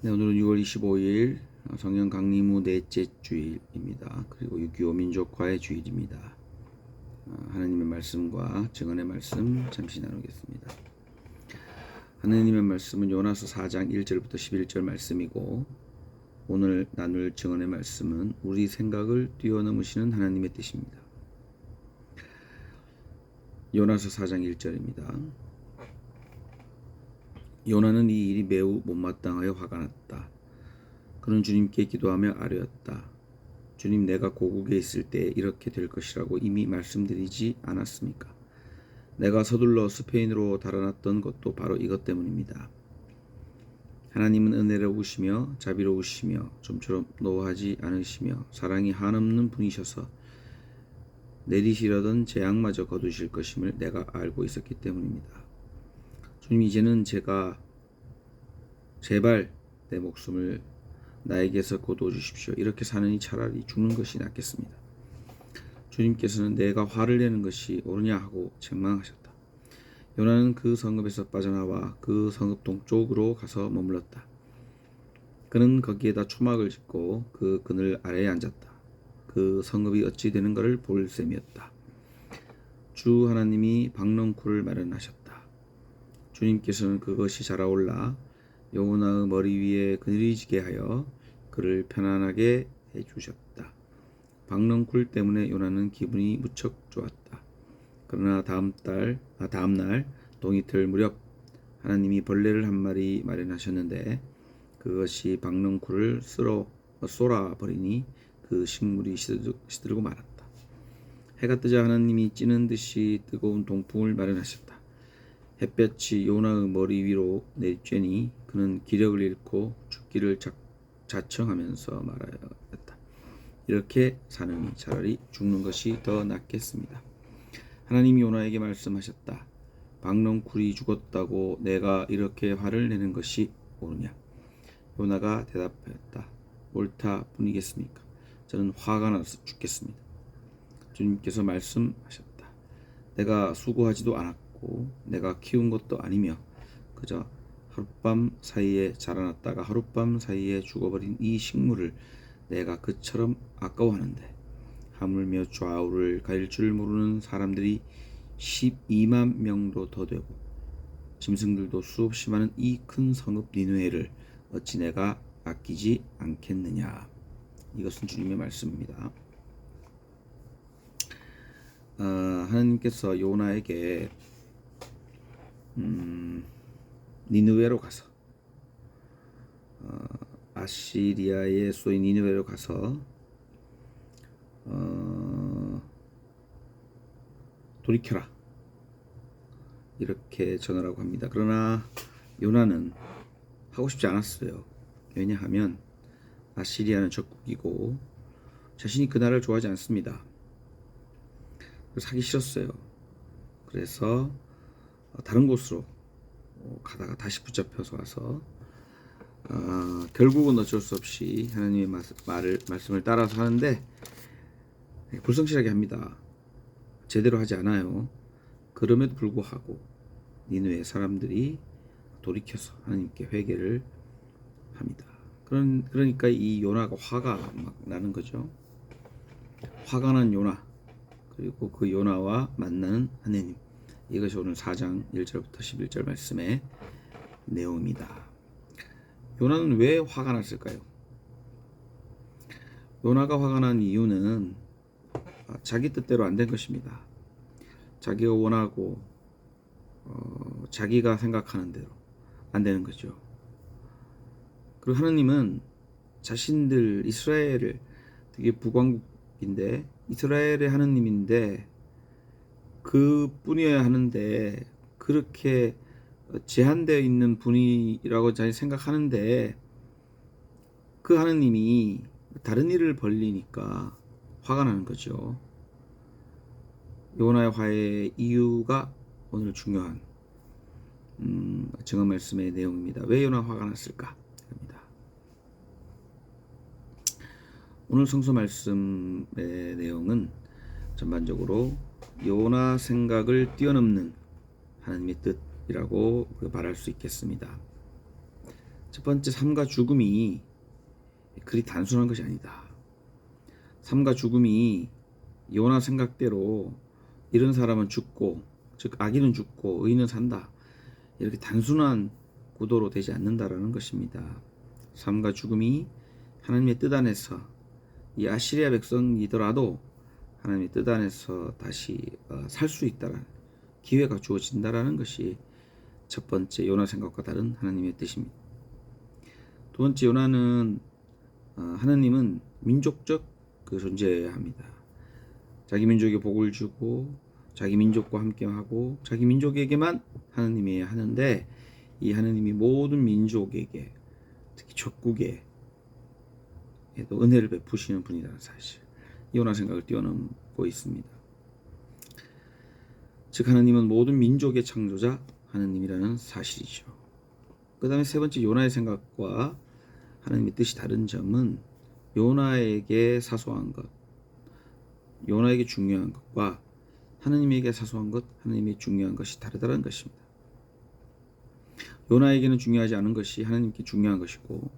네, 오늘은 6월 25일 성령 강림후 넷째 주일입니다. 그리고 6.25 민족화의 주일입니다. 하나님의 말씀과 증언의 말씀 잠시 나누겠습니다. 하나님의 말씀은 요나서 4장 1절부터 11절 말씀이고, 오늘 나눌 증언의 말씀은 우리 생각을 뛰어넘으시는 하나님의 뜻입니다. 요나서 4장 1절입니다. 요나는 이 일이 매우 못마땅하여 화가 났다. 그는 주님께 기도하며 아뢰었다. 주님, 내가 고국에 있을 때 이렇게 될 것이라고 이미 말씀드리지 않았습니까? 내가 서둘러 스페인으로 달아났던 것도 바로 이것 때문입니다. 하나님은 은혜로우시며 자비로우시며 좀처럼 노하지 않으시며 사랑이 한없는 분이셔서 내리시려던 재앙마저 거두실 것임을 내가 알고 있었기 때문입니다. 주님, 이제는 제발 내 목숨을 나에게서 거두어 주십시오. 이렇게 사느니 차라리 죽는 것이 낫겠습니다. 주님께서는 내가 화를 내는 것이 옳으냐 하고 책망하셨다. 요나는 그 성읍에서 빠져나와 그 성읍 동쪽으로 가서 머물렀다. 그는 거기에다 초막을 짓고 그 그늘 아래에 앉았다. 그 성읍이 어찌 되는 것을 볼 셈이었다. 주 하나님이 박넝쿨을 마련하셨다. 주님께서는 그것이 자라올라 요나의 머리 위에 그늘이 지게 하여 그를 편안하게 해주셨다. 박넝쿨 때문에 요나는 기분이 무척 좋았다. 그러나 다음날 동이틀 무렵 하나님이 벌레를 한 마리 마련하셨는데 그것이 박넝쿨을 쏠아버리니 그 식물이 시들고 말았다. 해가 뜨자 하나님이 찌는 듯이 뜨거운 동풍을 마련하셨다. 햇볕이 요나의 머리 위로 내리쬐니 그는 기력을 잃고 죽기를 자청하면서 말하였다. 이렇게 사느니 차라리 죽는 것이 더 낫겠습니다. 하나님이 요나에게 말씀하셨다. 박넝쿨이 죽었다고 내가 이렇게 화를 내는 것이 옳으냐? 요나가 대답하였다. 옳다 뿐이겠습니까? 저는 화가 나서 죽겠습니다. 주님께서 말씀하셨다. 내가 수고하지도 않았고 내가 키운 것도 아니며 그저 하룻밤 사이에 자라났다가 하룻밤 사이에 죽어버린 이 식물을 내가 그처럼 아까워하는데 하물며 좌우를 가릴 줄 모르는 사람들이 12만 명도 더 되고 짐승들도 수없이 많은 이 큰 성읍 니느웨를 어찌 내가 아끼지 않겠느냐. 이것은 주님의 말씀입니다. 하나님께서 요나에게 니느웨로 가서 아시리아의 수도인 니느웨로 가서 돌이켜라 이렇게 전하라고 합니다. 그러나 요나는 하고 싶지 않았어요. 왜냐하면 아시리아는 적국이고 자신이 그 나라를 좋아하지 않습니다. 그래서 하기 싫었어요. 그래서 다른 곳으로 가다가 다시 붙잡혀서 와서 결국은 어쩔 수 없이 하나님의 말씀을 따라서 하는데 불성실하게 합니다. 제대로 하지 않아요. 그럼에도 불구하고 니느웨 사람들이 돌이켜서 하나님께 회개를 합니다. 그러니까 이 요나가 화가 막 나는 거죠. 화가 난 요나, 그리고 그 요나와 만나는 하나님. 이것이 오늘 4장 1절부터 11절 말씀의 내용입니다. 요나는 왜 화가 났을까요? 요나가 화가 난 이유는 자기 뜻대로 안 된 것입니다. 자기가 원하고 자기가 생각하는 대로 안 되는 거죠. 그리고 하나님은 자신들 이스라엘을, 되게 북왕국인데 이스라엘의 하나님인데 그 뿐이어야 하는데 그렇게 제한되어 있는 분이라고 자기 생각하는데 그 하나님이 다른 일을 벌리니까 화가 나는 거죠. 요나의 화의 이유가 오늘 중요한 증언 말씀의 내용입니다. 왜 요나 화가 났을까? 합니다. 오늘 성서 말씀의 내용은 전반적으로 요나 생각을 뛰어넘는 하나님의 뜻이라고 말할 수 있겠습니다. 첫 번째, 삶과 죽음이 그리 단순한 것이 아니다. 삶과 죽음이 요나 생각대로 이런 사람은 죽고, 즉 악인은 죽고 의인은 산다, 이렇게 단순한 구도로 되지 않는다라는 것입니다. 삶과 죽음이 하나님의 뜻 안에서, 이 아시리아 백성이더라도 하나님의 뜻 안에서 다시 살 수 있다라는 기회가 주어진다라는 것이 첫 번째 요나 생각과 다른 하나님의 뜻입니다. 두 번째, 요나는 하나님은 민족적 존재합니다. 자기 민족에 복을 주고 자기 민족과 함께하고 자기 민족에게만 하나님이 하는데, 이 하나님이 모든 민족에게, 특히 적국에도 은혜를 베푸시는 분이라는 사실, 요나 생각을 뛰어넘고 있습니다. 즉 하나님은 모든 민족의 창조자 하나님이라는 사실이죠. 그 다음에 세 번째, 요나의 생각과 하나님의 뜻이 다른 점은 요나에게 사소한 것, 요나에게 중요한 것과 하나님에게 사소한 것, 하나님에게 중요한 것이 다르다는 것입니다. 요나에게는 중요하지 않은 것이 하나님께 중요한 것이고,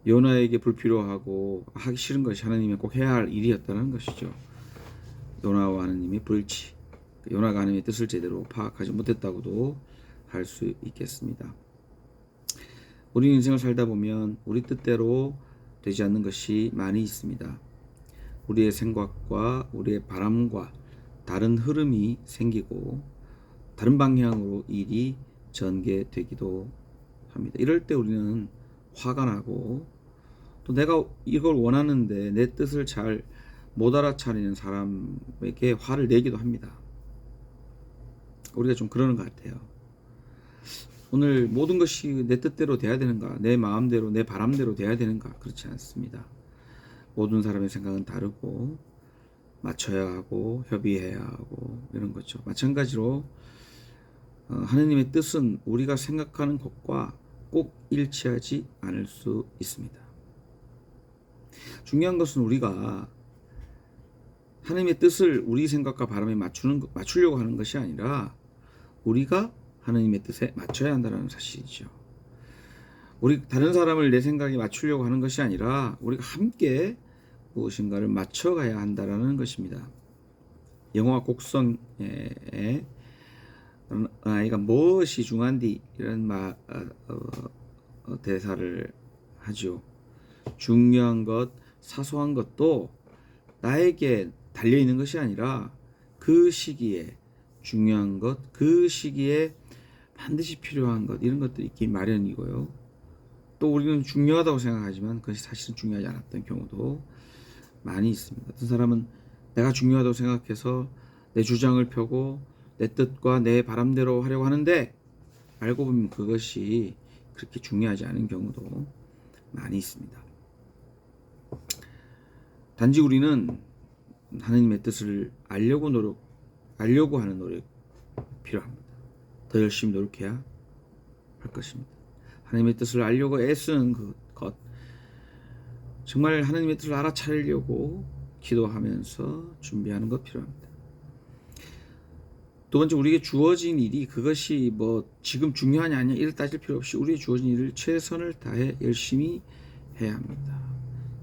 요나에게 불필요하고 하기 싫은 것이 하나님이 꼭 해야 할 일이었다는 것이죠. 요나와 하나님의 불치, 요나가 하나님의 뜻을 제대로 파악하지 못했다고도 할 수 있겠습니다. 우리 인생을 살다 보면 우리 뜻대로 되지 않는 것이 많이 있습니다. 우리의 생각과 우리의 바람과 다른 흐름이 생기고 다른 방향으로 일이 전개되기도 합니다. 이럴 때 우리는 화가 나고, 또 내가 이걸 원하는데 내 뜻을 잘 못 알아차리는 사람에게 화를 내기도 합니다. 우리가 좀 그러는 것 같아요. 오늘 모든 것이 내 뜻대로 돼야 되는가, 내 마음대로 내 바람대로 돼야 되는가? 그렇지 않습니다. 모든 사람의 생각은 다르고 맞춰야 하고 협의해야 하고 이런 거죠. 마찬가지로 하나님의 뜻은 우리가 생각하는 것과 꼭 일치하지 않을 수 있습니다. 중요한 것은 우리가 하나님의 뜻을 우리 생각과 바람에 맞추려고 하는 것이 아니라 우리가 하나님의 뜻에 맞춰야 한다는 사실이죠. 우리 다른 사람을 내 생각에 맞추려고 하는 것이 아니라 우리가 함께 무엇인가를 맞춰가야 한다라는 것입니다. 영어와 곡성에 아이가 무엇이 중요한디 이런 대사를 하죠. 중요한 것, 사소한 것도 나에게 달려있는 것이 아니라 그 시기에 중요한 것, 그 시기에 반드시 필요한 것, 이런 것들이 있기 마련이고요. 또 우리는 중요하다고 생각하지만 그것이 사실은 중요하지 않았던 경우도 많이 있습니다. 어떤 사람은 내가 중요하다고 생각해서 내 주장을 펴고 내 뜻과 내 바람대로 하려고 하는데 알고 보면 그것이 그렇게 중요하지 않은 경우도 많이 있습니다. 단지 우리는 하나님의 뜻을 알려고 하는 노력 필요합니다. 더 열심히 노력해야 할 것입니다. 하나님의 뜻을 알려고 애쓰는 것, 정말 하나님의 뜻을 알아차리려고 기도하면서 준비하는 것 필요합니다. 두 번째, 우리에게 주어진 일이 그것이 지금 중요하냐 아니냐 이를 따질 필요 없이 우리의 주어진 일을 최선을 다해 열심히 해야 합니다.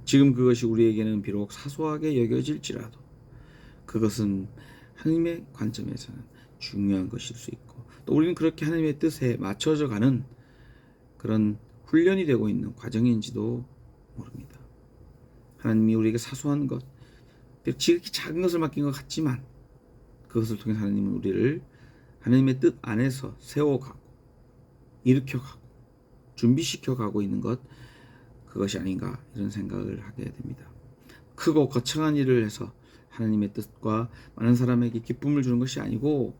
지금 그것이 우리에게는 비록 사소하게 여겨질지라도 그것은 하나님의 관점에서는 중요한 것일 수 있고, 또 우리는 그렇게 하나님의 뜻에 맞춰져 가는 그런 훈련이 되고 있는 과정인지도 모릅니다. 하나님이 우리에게 사소한 것, 비록 지극히 작은 것을 맡긴 것 같지만 그것을 통해 하나님은 우리를 하나님의 뜻 안에서 세워가고 일으켜가고 준비시켜가고 있는 것, 그것이 아닌가 이런 생각을 하게 됩니다. 크고 거창한 일을 해서 하나님의 뜻과 많은 사람에게 기쁨을 주는 것이 아니고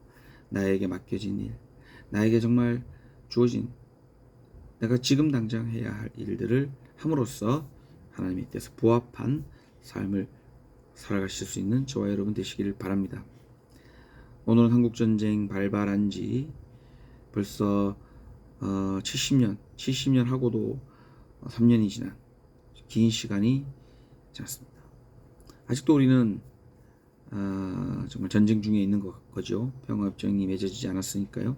나에게 맡겨진 일, 나에게 정말 주어진 내가 지금 당장 해야 할 일들을 함으로써 하나님의 뜻에 부합한 삶을 살아가실 수 있는 저와 여러분 되시기를 바랍니다. 오늘은 한국전쟁 발발한 지 벌써 70년 하고도 3년이 지난 긴 시간이 지났습니다. 아직도 우리는 정말 전쟁 중에 있는 거죠. 평화협정이 맺어지지 않았으니까요.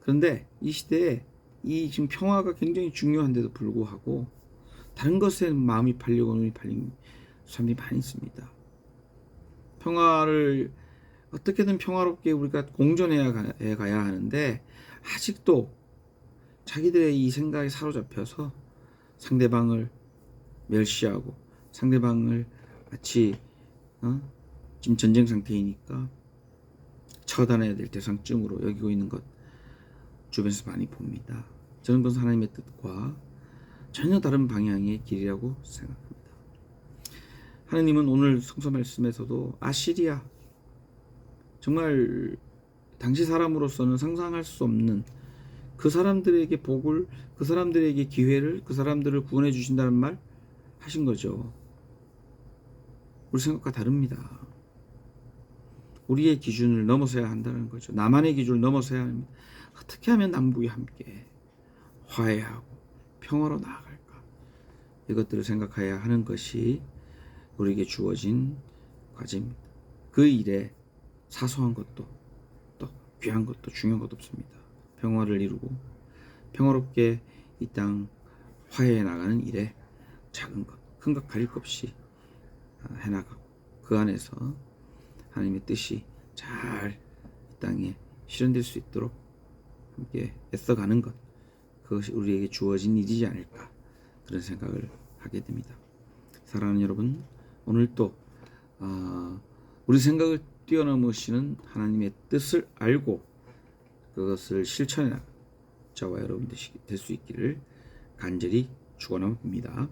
그런데 이 시대에 이 지금 평화가 굉장히 중요한데도 불구하고 다른 것에 마음이 팔리고 눈이 팔린 사람들이 많이 있습니다. 평화를 어떻게든 평화롭게 우리가 공존해야 가야 하는데 아직도 자기들의 이 생각에 사로잡혀서 상대방을 멸시하고 상대방을 마치 지금 전쟁 상태이니까 처단해야 될 대상쯤으로 여기고 있는 것 주변에서 많이 봅니다. 저는 그것은 하나님의 뜻과 전혀 다른 방향의 길이라고 생각합니다. 하나님은 오늘 성서 말씀에서도 아시리아, 정말 당시 사람으로서는 상상할 수 없는 그 사람들에게 복을, 그 사람들에게 기회를, 그 사람들을 구원해 주신다는 말 하신 거죠. 우리 생각과 다릅니다. 우리의 기준을 넘어서야 한다는 거죠. 나만의 기준을 넘어서야 합니다. 어떻게 하면 남북이 함께 화해하고 평화로 나아갈까? 이것들을 생각해야 하는 것이 우리에게 주어진 과제입니다. 그 일에 사소한 것도 또 귀한 것도 중요한 것도 없습니다. 평화를 이루고 평화롭게 이 땅 화해해 나가는 일에 작은 것, 큰 것 가릴 것 없이 해나가고 그 안에서 하나님의 뜻이 잘 이 땅에 실현될 수 있도록 함께 애써가는 것, 그것이 우리에게 주어진 일이지 않을까, 그런 생각을 하게 됩니다. 사랑하는 여러분, 오늘 또 우리 생각을 뛰어넘으시는 하나님의 뜻을 알고 그것을 실천해 나가는 저와 여러분 될 수 있기를 간절히 축원합니다.